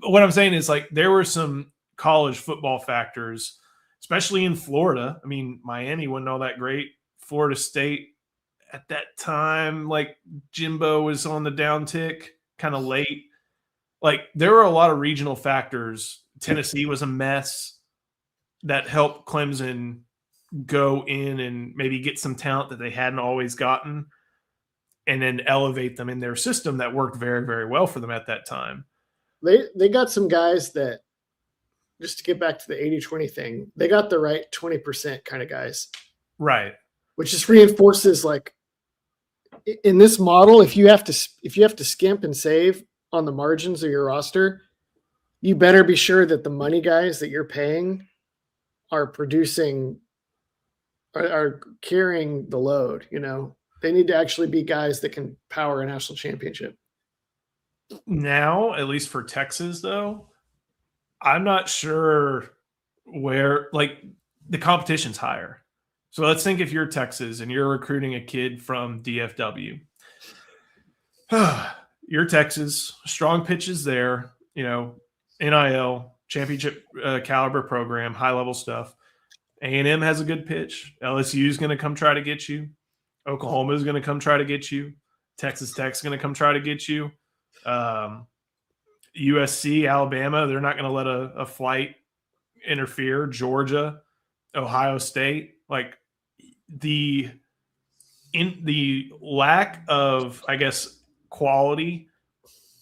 What I'm saying is like there were some college football factors, especially in Florida. I mean, Miami wasn't all that great. Florida State at that time, like Jimbo was on the downtick kind of late. Like there were a lot of regional factors. Tennessee was a mess that helped Clemson go in and maybe get some talent that they hadn't always gotten, and then elevate them in their system that worked very, very well for them at that time. They got some guys that, just to get back to the 80-20 thing, they got the right 20% kind of guys. Right. Which just reinforces like in this model, if you have to skimp and save on the margins of your roster, you better be sure that the money guys that you're paying are producing, are carrying the load. They need to actually be guys that can power a national championship. Now, at least for Texas, though, I'm not sure where, like, the competition's higher. So let's think if you're Texas and you're recruiting a kid from DFW. You're Texas, strong pitches there, NIL, championship caliber program, high-level stuff. A&M has a good pitch. LSU is going to come try to get you. Oklahoma is going to come try to get you. Texas Tech's going to come try to get you. USC, Alabama, they're not going to let a flight interfere. Georgia, Ohio State, like the lack of, I guess, quality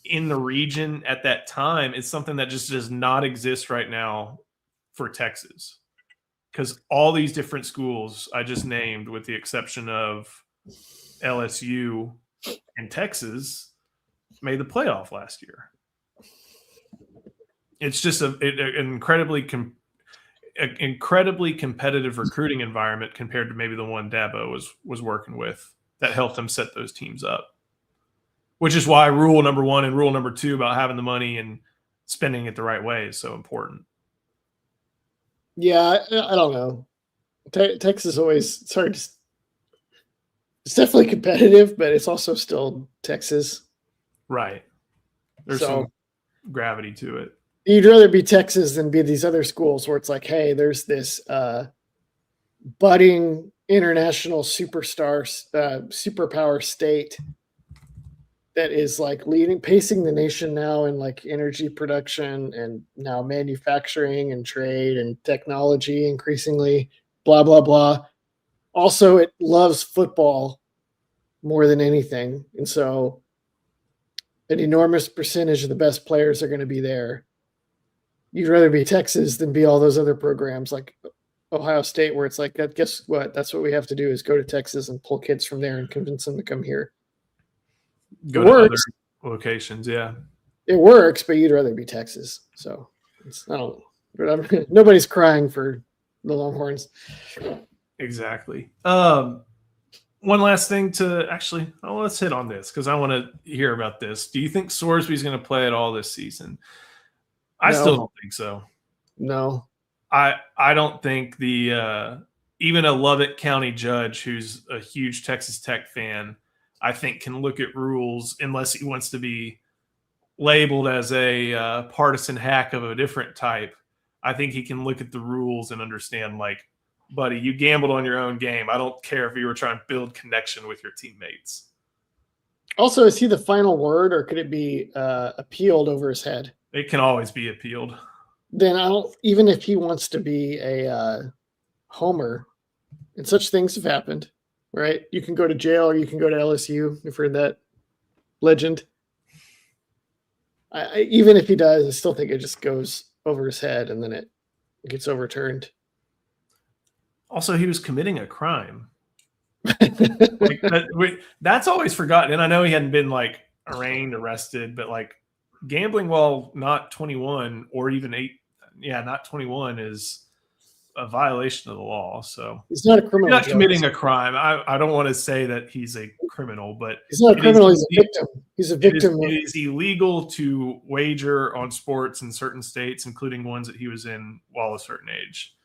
in the region at that time is something that just does not exist right now for Texas, because all these different schools I just named, with the exception of LSU and Texas, made the playoff last year. It's just an incredibly competitive recruiting environment compared to maybe the one Dabo was working with that helped them set those teams up. Which is why rule number 1 and rule number 2 about having the money and spending it the right way is so important. Yeah, I don't know. Texas always, it's hard to, it's definitely competitive, but it's also still Texas. Right. There's some gravity to it. You'd rather be Texas than be these other schools where it's like, hey, there's this budding international superpower state that is like pacing the nation now in like energy production and now manufacturing and trade and technology increasingly, blah, blah, blah. Also, it loves football more than anything. And so an enormous percentage of the best players are going to be there. You'd rather be Texas than be all those other programs like Ohio State, where it's like, guess what? That's what we have to do is go to Texas and pull kids from there and convince them to come here. Go to other locations, yeah. It works, but you'd rather be Texas. So I don't know. Nobody's crying for the Longhorns. Exactly. One last thing let's hit on this because I want to hear about this. Do you think Sorsby's going to play at all this season? I still don't think so. No. I don't think even a Lubbock County judge who's a huge Texas Tech fan, I think, can look at rules unless he wants to be labeled as a partisan hack of a different type. I think he can look at the rules and understand, like, buddy, you gambled on your own game. I don't care if you were trying to build connection with your teammates. Also, is he the final word, or could it be appealed over his head? It can always be appealed. Then even if he wants to be a homer, and such things have happened, right? You can go to jail or you can go to LSU. You've heard that legend. Even if he does, I still think it just goes over his head and then it gets overturned. Also, he was committing a crime. That's always forgotten. And I know he hadn't been like arraigned, arrested, but like gambling while not 21 or even not 21 is a violation of the law. So he's not a criminal. He's not committing a crime. I don't want to say that he's a criminal, but he's not a criminal. He's a victim. He's a victim. It is illegal to wager on sports in certain states, including ones that he was in while a certain age.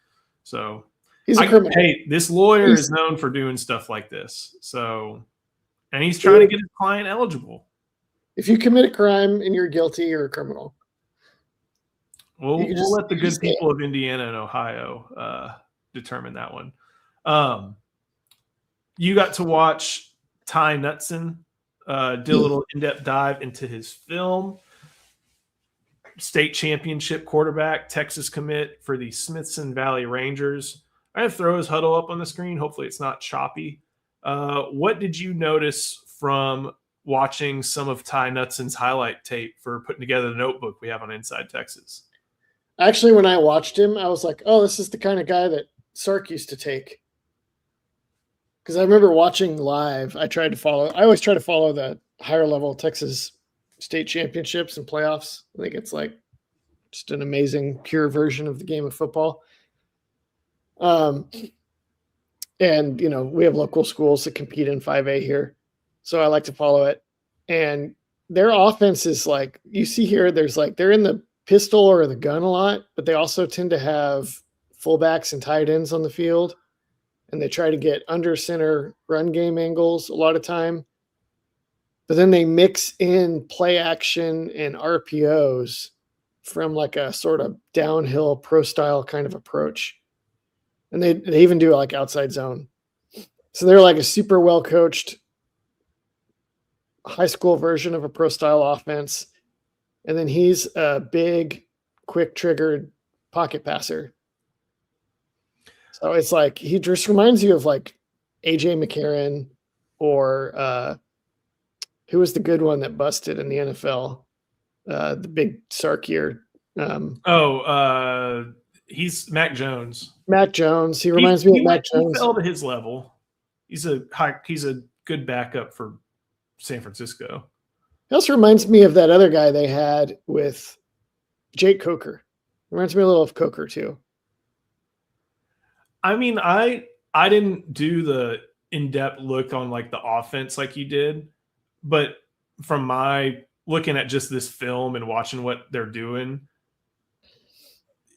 So he's a criminal. Hey, this lawyer is known for doing stuff like this. So, and he's trying to get his client eligible. If you commit a crime and you're guilty, you're a criminal. We'll let the good people of Indiana and Ohio determine that one. You got to watch Ty Knutson do a little in-depth dive into his film. State championship quarterback, Texas commit for the Smithson Valley Rangers. I'm going to throw his huddle up on the screen. Hopefully it's not choppy. What did you notice from watching some of Ty Knutson's highlight tape for putting together the notebook we have on Inside Texas? Actually, when I watched him, I was like, oh, this is the kind of guy that Sark used to take. Because I remember watching live. I always try to follow the higher level Texas state championships and playoffs. I think it's like just an amazing pure version of the game of football. And we have local schools that compete in 5A here, so I like to follow it. And their offense is like, you see here, they're in the pistol or the gun a lot, but they also tend to have fullbacks and tight ends on the field, and they try to get under center run game angles a lot of time. But then they mix in play action and RPOs from like a sort of downhill pro style kind of approach. And they even do like outside zone. So they're like a super well coached high school version of a pro style offense. And then he's a big, quick triggered pocket passer. So it's like, he just reminds you of like AJ McCarron or who was the good one that busted in the NFL? The big Sarkier. He's Mac Jones. Mac Jones. He reminds me of Mac Jones. He fell to his level. He's a good backup for San Francisco. He also reminds me of that other guy they had with Jake Coker. Reminds me a little of Coker too. I mean, I didn't do the in-depth look on like the offense like you did, but from my looking at just this film and watching what they're doing,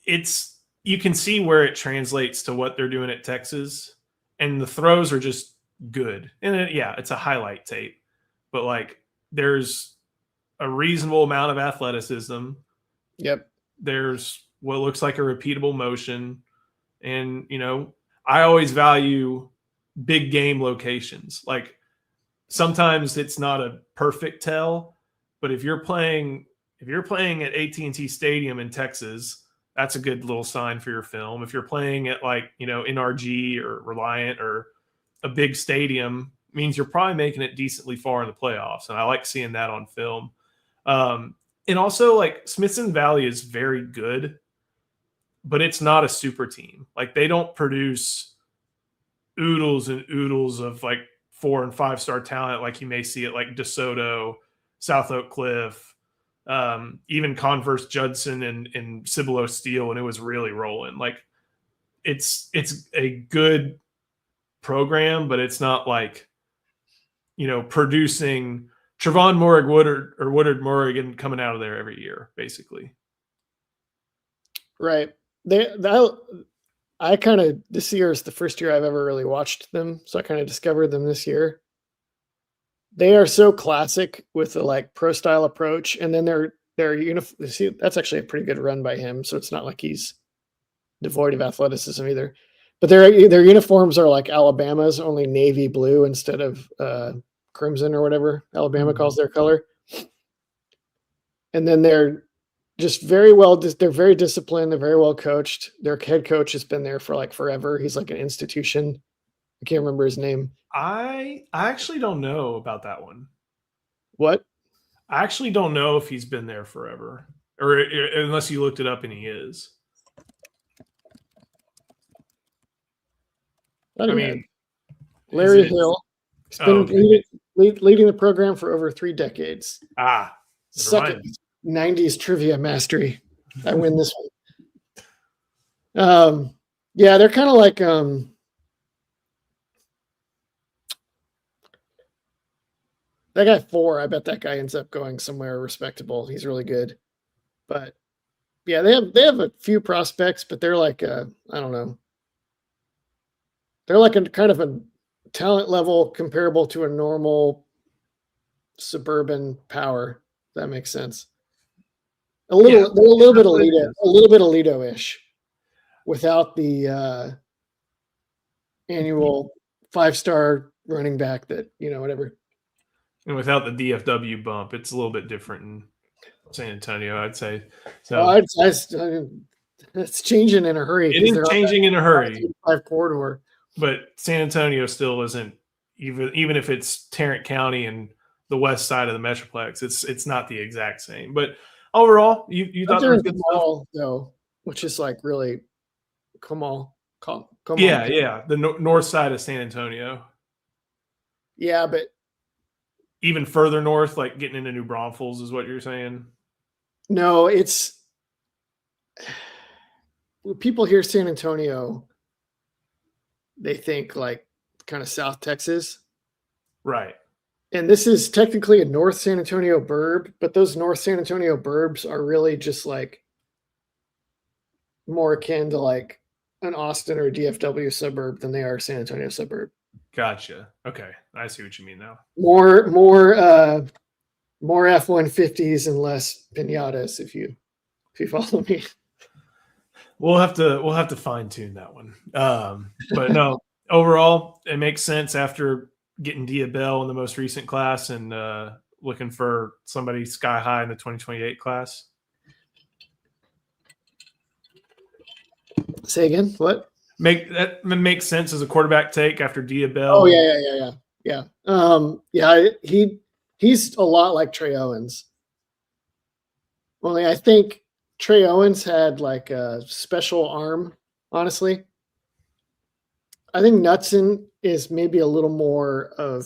you can see where it translates to what they're doing at Texas, and the throws are just good. And it's a highlight tape, but like there's a reasonable amount of athleticism. Yep. There's what looks like a repeatable motion. And, I always value big game locations. Like sometimes it's not a perfect tell, but if you're playing at AT&T Stadium in Texas, that's a good little sign for your film. If you're playing at like, NRG or Reliant or a big stadium, means you're probably making it decently far in the playoffs. And I like seeing that on film. And also like Smithson Valley is very good, but it's not a super team. Like they don't produce oodles and oodles of like 4 and 5 star talent like you may see at like DeSoto, South Oak Cliff, even Converse Judson and Cibolo Steel when it was really rolling. Like it's a good program, but it's not like, producing Trevon Morig Woodard Morrigan coming out of there every year, basically. Right. This year is the first year I've ever really watched them. So I kind of discovered them this year. They are so classic with the like pro style approach. And then their that's actually a pretty good run by him. So it's not like he's devoid of athleticism either, but their uniforms are like Alabama's, only navy blue instead of crimson or whatever Alabama calls their color. And then they're just very well, they're very disciplined. They're very well coached. Their head coach has been there for like forever. He's like an institution. I can't remember his name. I actually don't know about that one. What? I actually don't know if he's been there forever, or unless you looked it up and he is. I mean, Larry Hill. He's been leading the program for over 3 decades. Second 90s trivia mastery. I win this one. Yeah, they're kind of like that guy 4. I bet that guy ends up going somewhere respectable. He's really good. But yeah, they have a few prospects, but they're like I don't know. They're like a kind of a talent level comparable to a normal suburban power. If that makes sense. They're a little bit Alito-ish, without the annual 5-star running back that whatever. And without the DFW bump, it's a little bit different in San Antonio, I'd say. So it's changing in a hurry. It is changing in a hurry. 5 corridor. But San Antonio still isn't, even if it's Tarrant County and the west side of the Metroplex, it's not the exact same. But overall, you thought there was good stuff, though, which is like really come on. Yeah, the north side of San Antonio. Yeah, but Even further north, like getting into New Braunfels is what you're saying? no, it's when people hear San Antonio, they think like kind of South Texas. Right. And this is technically a North San Antonio burb, but those North San Antonio burbs are really just like more akin to like an Austin or DFW suburb than they are San Antonio suburb. Gotcha. Okay. I see what you mean now. More F-150s and less pinatas if you follow me. We'll have to fine tune that one. But no, overall, it makes sense after getting Dia Bell in the most recent class and looking for somebody sky high in the 2028 class. Say again, what? That makes sense as a quarterback take after Dia Bell. Oh yeah. He's a lot like Trey Owens. Only I think Trey Owens had like a special arm, honestly. I think Knutson is maybe a little more of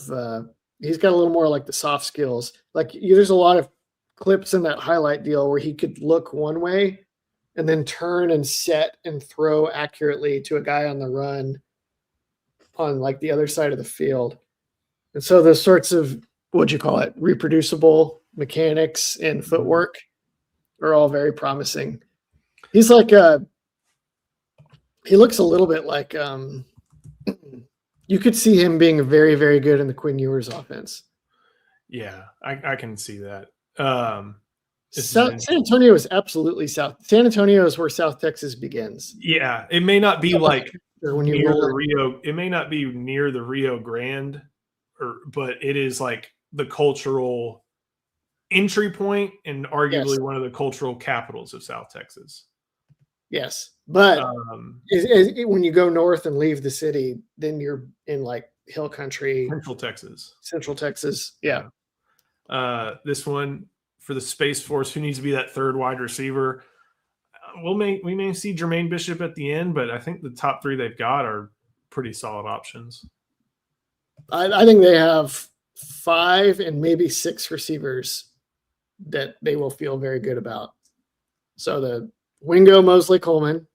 he's got a little more like the soft skills. Like there's a lot of clips in that highlight deal where he could look one way and then turn and set and throw accurately to a guy on the run on like the other side of the field. And so those sorts of, what'd you call it, reproducible mechanics and footwork are all very promising. He's like he looks a little bit like you could see him being very, very good in the Quinn Ewers offense. Yeah, I can see that. San Antonio is absolutely South. San Antonio is where South Texas begins. Yeah, it may not be like when you near roll the Rio. It may not be near the Rio Grande, but it is like the cultural entry point and arguably one of the cultural capitals of South Texas. Yes, but when you go north and leave the city, then you're in like hill country, Central Texas. Yeah. This one for the Space Force, who needs to be that third wide receiver. We may see Jermaine Bishop at the end, but I think the top three they've got are pretty solid options. I think they have 5 and maybe 6 receivers that they will feel very good about. So the Wingo, Mosley, Coleman,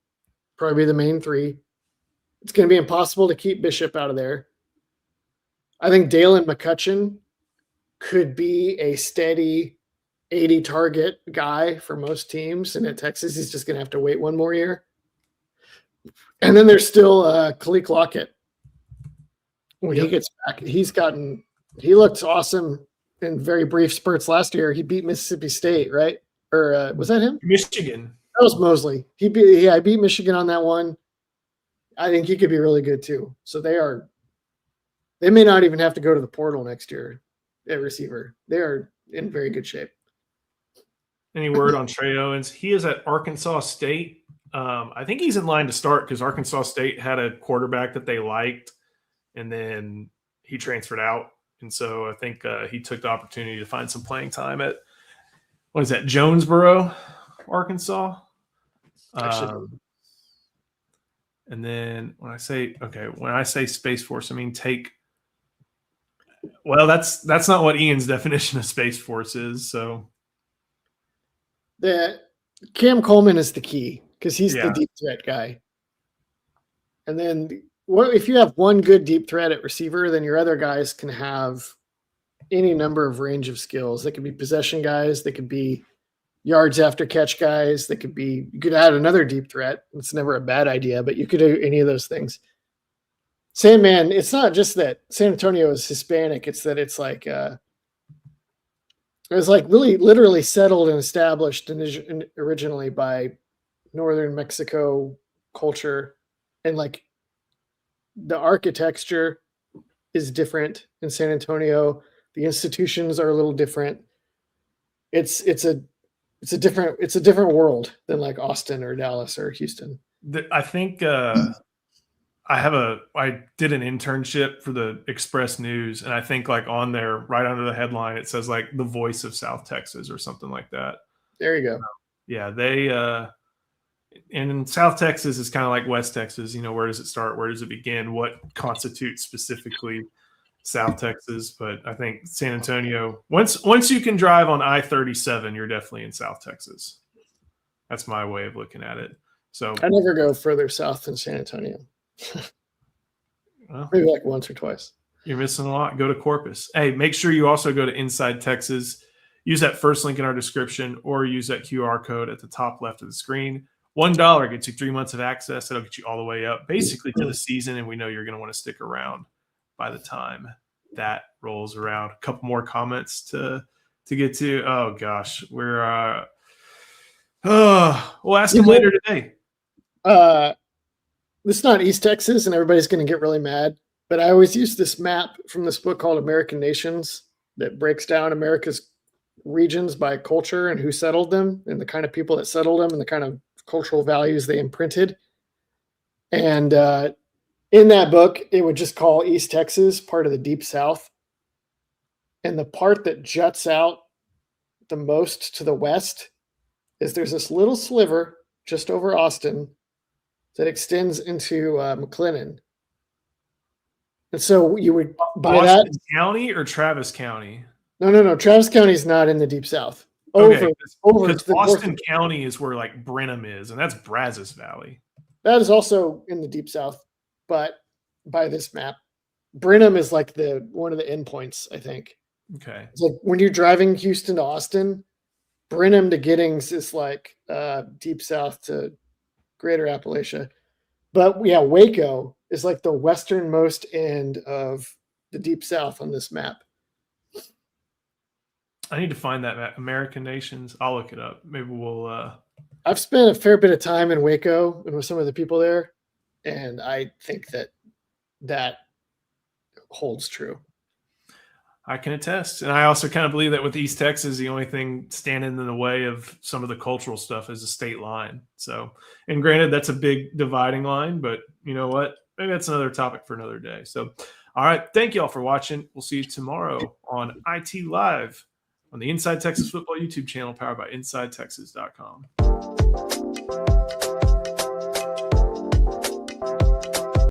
probably the main 3. It's going to be impossible to keep Bishop out of there. I think Dalen McCutcheon could be a steady 80 target guy for most teams. And at Texas, he's just going to have to wait one more year. And then there's still Khalil Lockett. When he gets back, he looked awesome in very brief spurts last year. He beat Mississippi State, right? Or was that him? Michigan. That was Mosley. I beat Michigan on that one. I think he could be really good too. So they may not even have to go to the portal next year at receiver. They are in very good shape. Any word on Trey Owens? He is at Arkansas State. I think he's in line to start because Arkansas State had a quarterback that they liked, and then he transferred out. And so I think he took the opportunity to find some playing time at, what is that, Jonesboro, Arkansas? And then when I say Space Force, I mean that's not what Ian's definition of Space Force is. So the Cam Coleman is the key because he's the deep threat guy. And then if you have one good deep threat at receiver, then your other guys can have any number of range of skills. They could be possession guys. They could be yards after catch guys. You could add another deep threat. It's never a bad idea, but you could do any of those things. Sandman, it's not just that San Antonio is Hispanic. It's that it's like it was like really literally settled and established originally by northern Mexico culture, and like the architecture is different in San Antonio. The institutions are a little different. It's a different world than like Austin or Dallas or Houston. I think I did an internship for the Express News, and I think like on there, right under the headline, it says like the voice of South Texas or something like that. There you go. Yeah, they and South Texas is kind of like West Texas. Where does it start? Where does it begin? What constitutes specifically South Texas, but I think San Antonio, once you can drive on I-37, you're definitely in South Texas. That's my way of looking at it. So I never go further south than San Antonio. well, Maybe like once or twice. you're missing a lot. Go to Corpus. Hey, make sure you also go to Inside Texas. Use that first link in our description or use that QR code at the top left of the screen. $1 gets you 3 months of access. That'll get you all the way up basically to the season, and we know you're going to want to stick around by the time that rolls around. A couple more comments to get to. Oh gosh, we're we'll ask them later today. This is not East Texas, and everybody's going to get really mad, but I always use this map from this book called American Nations that breaks down America's regions by culture and who settled them and the kind of people that settled them and the kind of cultural values they imprinted. And in that book, it would just call East Texas part of the Deep South. And the part that juts out the most to the west is there's this little sliver just over Austin that extends into McClellan. And so you would buy Washington that. County or Travis County? No. Travis County is not in the Deep South. Okay, Over because to the Boston north. County is where like Brenham is, and that's Brazos Valley. That is also in the Deep South, but by this map, Brenham is like one of the endpoints, I think. Okay. It's like when you're driving Houston to Austin, Brenham to Giddings is like Deep South to Greater Appalachia. But yeah, Waco is like the westernmost end of the Deep South on this map. I need to find that map. American Nations. I'll look it up. Maybe we'll. I've spent a fair bit of time in Waco and with some of the people there, and I think that holds true. I can attest. And I also kind of believe that with East Texas, the only thing standing in the way of some of the cultural stuff is the state line. So, and granted, that's a big dividing line, but you know what? Maybe that's another topic for another day. So, all right. Thank you all for watching. We'll see you tomorrow on IT Live on the Inside Texas Football YouTube channel powered by InsideTexas.com.